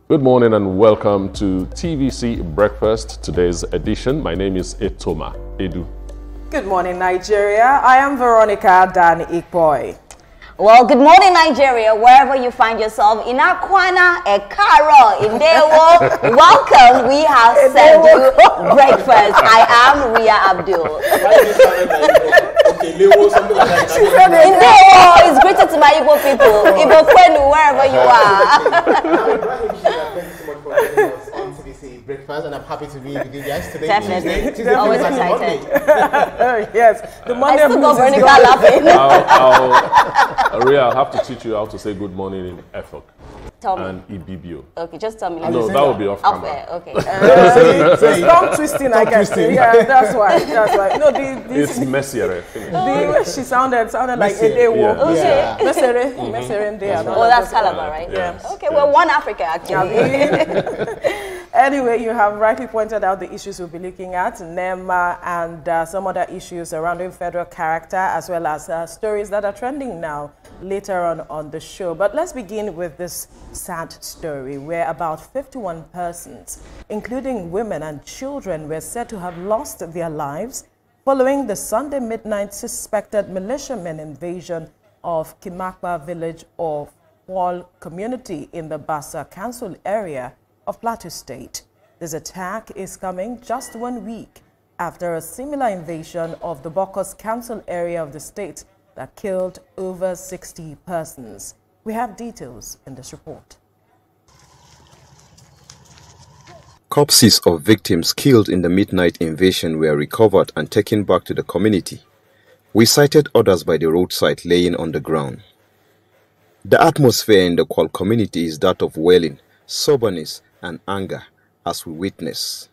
Good morning and welcome to TVC Breakfast, today's edition. My name is Etoma Edu. Good morning, Nigeria. I am Veronica Dan Ikboy. Well, good morning, Nigeria, wherever you find yourself. In Akwana, Ekaro, Indewo, welcome. We have served you breakfast. I am Ria Abdul. Indewo is greeted to my Igbo people. Igbo Kwenu, wherever you are. Thank you so much for joining us on TVC Breakfast, and I'm happy to be with you guys today. Definitely. Tuesday Always excited. Yes, the Monday I still got blues is Veronica laughing. Ria, I'll have to teach you how to say good morning in Efok Tell me. and Ibibio. Okay, just tell me. No, that would be off camera. Okay. it's tongue twisting, I guess. Yeah, that's why. No, It's messier. the way she sounded like Edewo. Yeah. Mesere. Oh, that's Calabar, right? Yeah. Okay, well, one Africa, actually. Anyway, you have rightly pointed out the issues we'll be looking at, NEMA and some other issues surrounding federal character, as well as stories that are trending now later on the show. But let's begin with this sad story where about 51 persons, including women and children, were said to have lost their lives following the Sunday midnight suspected militiamen invasion of Kimakwa village of Wall community in the Bassa Council area of Plateau State. This attack is coming just 1 week after a similar invasion of the Bokos Council area of the state that killed over 60 persons. We have details in this report. Corpses of victims killed in the midnight invasion were recovered and taken back to the community. We sighted others by the roadside laying on the ground. The atmosphere in the Kwal community is that of wailing, soberness, and anger as we witness.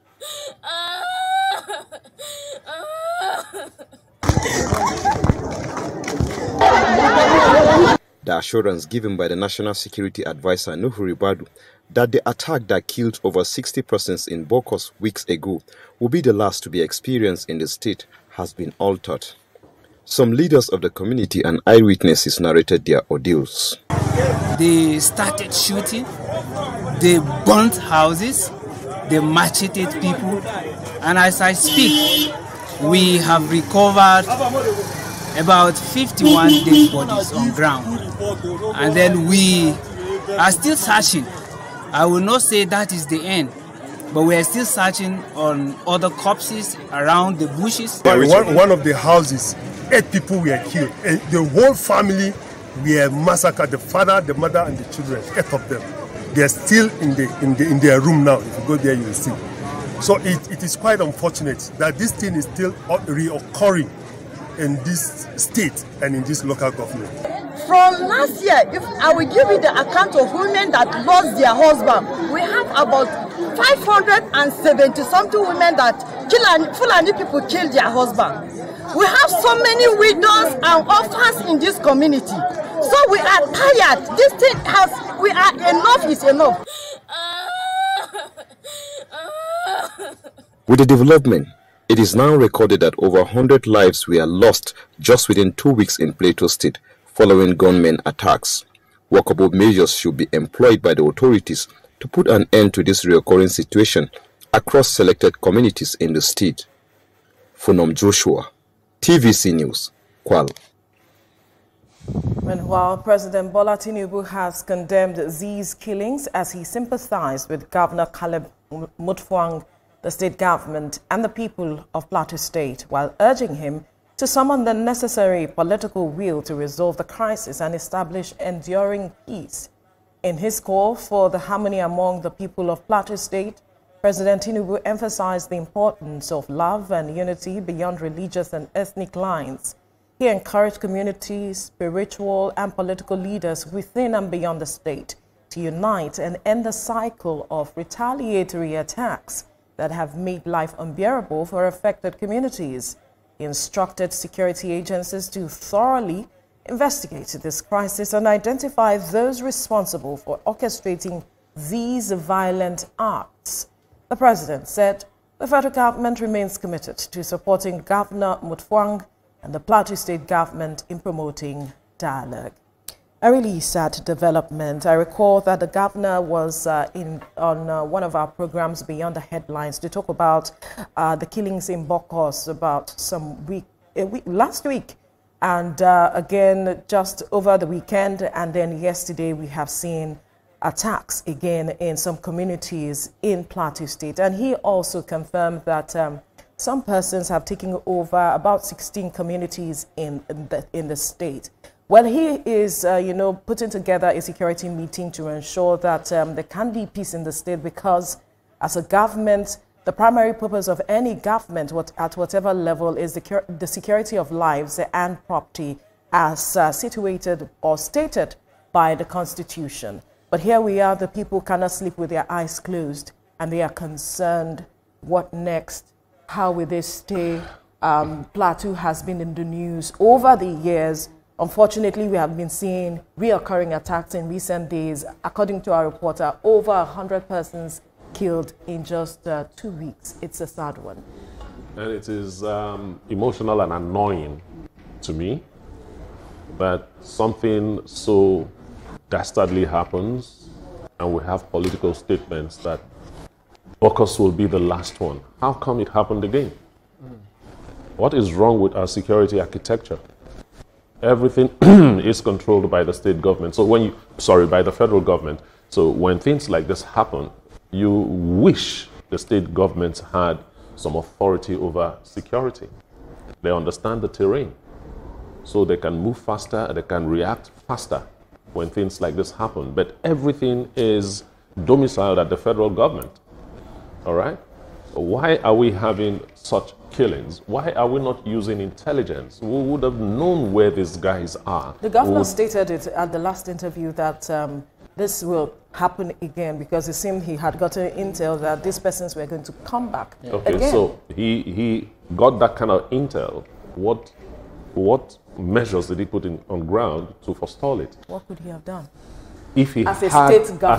The assurance given by the National Security Advisor Nuhu Ribadu that the attack that killed over 60 persons in Bokos weeks ago will be the last to be experienced in the state has been altered. Some leaders of the community and eyewitnesses narrated their ordeals. They started shooting, they burnt houses, they macheted people, and as I speak, we have recovered about 51 dead bodies on ground. And then we are still searching. I will not say that is the end, but we are still searching on other corpses around the bushes. One of the houses, 8 people were killed. The whole family were massacred. The father, the mother, and the children, 8 of them. They are still in their room now. If you go there, you will see. So it is quite unfortunate that this thing is still reoccurring in this state and in this local government. From last year, if I will give you the account of women that lost their husband, we have about 570-something women that Fulani people killed their husband. We have so many widows and orphans in this community. So we are tired. This thing enough is enough. With the development, it is now recorded that over 100 lives were lost just within 2 weeks in Plateau State following gunmen attacks. Workable measures should be employed by the authorities to put an end to this recurring situation across selected communities in the state. Funom Joshua, TVC News, Kwal. Meanwhile, President Bola Tinubu has condemned these killings as he sympathized with Governor Caleb Mutfwang, the state government, and the people of Plateau State, while urging him to summon the necessary political will to resolve the crisis and establish enduring peace. In his call for the harmony among the people of Plateau State, President Tinubu emphasized the importance of love and unity beyond religious and ethnic lines. He encouraged communities, spiritual and political leaders within and beyond the state to unite and end the cycle of retaliatory attacks that have made life unbearable for affected communities. He instructed security agencies to thoroughly investigate this crisis and identify those responsible for orchestrating these violent acts. The president said the federal government remains committed to supporting Governor Mutfwang and the Plateau State government in promoting dialogue. A really sad development. I recall that the governor was on one of our programs Beyond the Headlines to talk about the killings in Bokos about last week. And again, just over the weekend, and then yesterday we have seen attacks again in some communities in Plateau State. And he also confirmed that some persons have taken over about 16 communities in the state. Well, he is, putting together a security meeting to ensure that there can be peace in the state, because as a government, the primary purpose of any government at whatever level is the security of lives and property as situated or stated by the Constitution. But here we are, the people cannot sleep with their eyes closed, and they are concerned. What next? How will they stay? Plateau has been in the news over the years. Unfortunately, we have been seeing reoccurring attacks in recent days. According to our reporter, over 100 persons killed in just 2 weeks. It's a sad one. And it is emotional and annoying to me that something so dastardly happens and we have political statements that Bokos will be the last one. How come it happened again? What is wrong with our security architecture? Everything is controlled by the state government. So by the federal government. So when things like this happen, you wish the state governments had some authority over security. They understand the terrain, so they can move faster, they can react faster when things like this happen. But everything is domiciled at the federal government. All right? Why are we having such killings? Why are we not using intelligence? We would have known where these guys are. The governor stated it at the last interview that this will happen again, because it seemed he had gotten intel that these persons were going to come back Okay, again. So he got that kind of intel. What measures did he put on ground to forestall it? What could he have done? If he as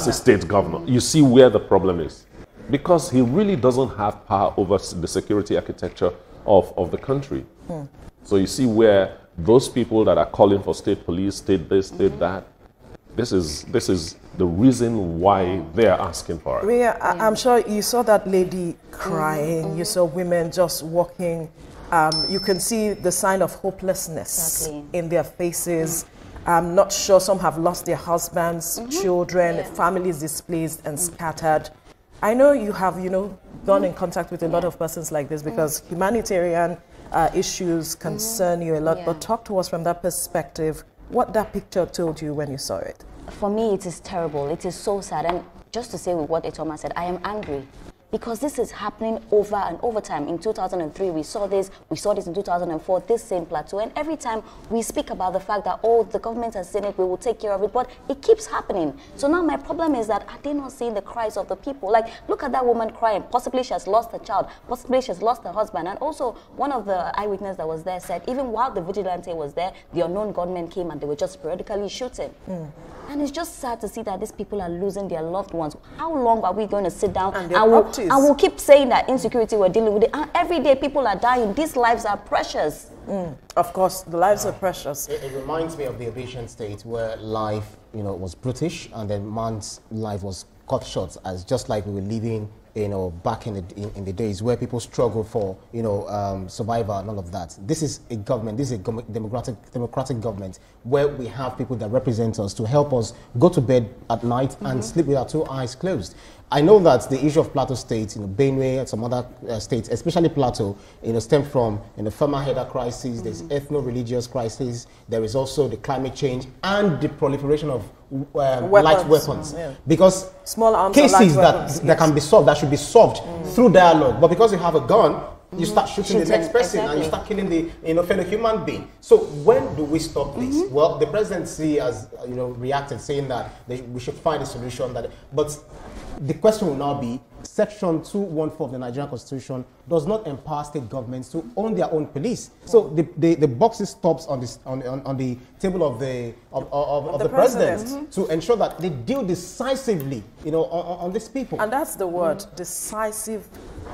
a state governor. You see where the problem is. Because he really doesn't have power over the security architecture of the country. So you see where those people that are calling for state police, state this, state that, this is the reason why they are asking for it. Ria, I'm sure you saw that lady crying. You saw women just walking. You can see the sign of hopelessness in their faces. I'm not sure, some have lost their husbands, children, families displaced and scattered. I know you have, gone in contact with a lot of persons like this, because humanitarian issues concern you a lot. But talk to us from that perspective, what that picture told you when you saw it. For me, it is terrible. It is so sad. And just to say with what Etoma said, I am angry. Because this is happening over and over time. In 2003, we saw this in 2004, this same Plateau. And every time we speak about the fact that, oh, the government has seen it, we will take care of it, but it keeps happening. So now my problem is that, are they not seeing the cries of the people? Like, look at that woman crying. Possibly she has lost her child. Possibly she has lost her husband. And also, one of the eyewitnesses that was there said, even while the vigilante was there, the unknown gunmen came and they were just periodically shooting. And it's just sad to see that these people are losing their loved ones. How long are we going to sit down and we'll keep saying that insecurity, we're dealing with it? And every day people are dying. These lives are precious. Of course, the lives are precious. It reminds me of the Obasian state, where life, was brutish, and then man's life was cut short, as just like we were living, back in the days where people struggle for, survival and all of that. This is a government, this is a democratic government, where we have people that represent us to help us go to bed at night and sleep with our 2 eyes closed. I know that the issue of Plateau State, Benue and some other states, especially Plateau, stem from the farmer header crisis, there's ethno-religious crisis, there is also the climate change and the proliferation of light weapons. Because small arms cases that can be solved, that should be solved through dialogue, but because you have a gun, you start shooting the next person and you start killing the fellow human being. So when do we stop this? Well, the presidency has reacted, saying that we should find a solution. But the question will now be, Section 214 of the Nigerian Constitution does not empower state governments to own their own police. So the boxes stops on the table of the president to ensure that they deal decisively, on these people. And that's the word, decisive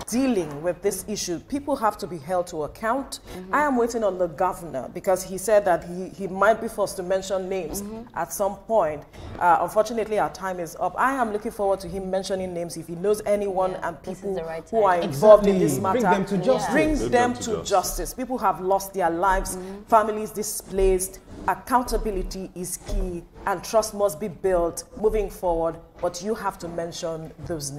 dealing with this issue. People have to be held to account. I am waiting on the governor because he said that he might be forced to mention names at some point. Unfortunately, our time is up. I am looking forward to him mentioning names if he knows anyone and people who are involved in this matter. Bring them to justice. Bring them to justice. People have lost their lives, families displaced. Accountability is key and trust must be built moving forward, but you have to mention those names.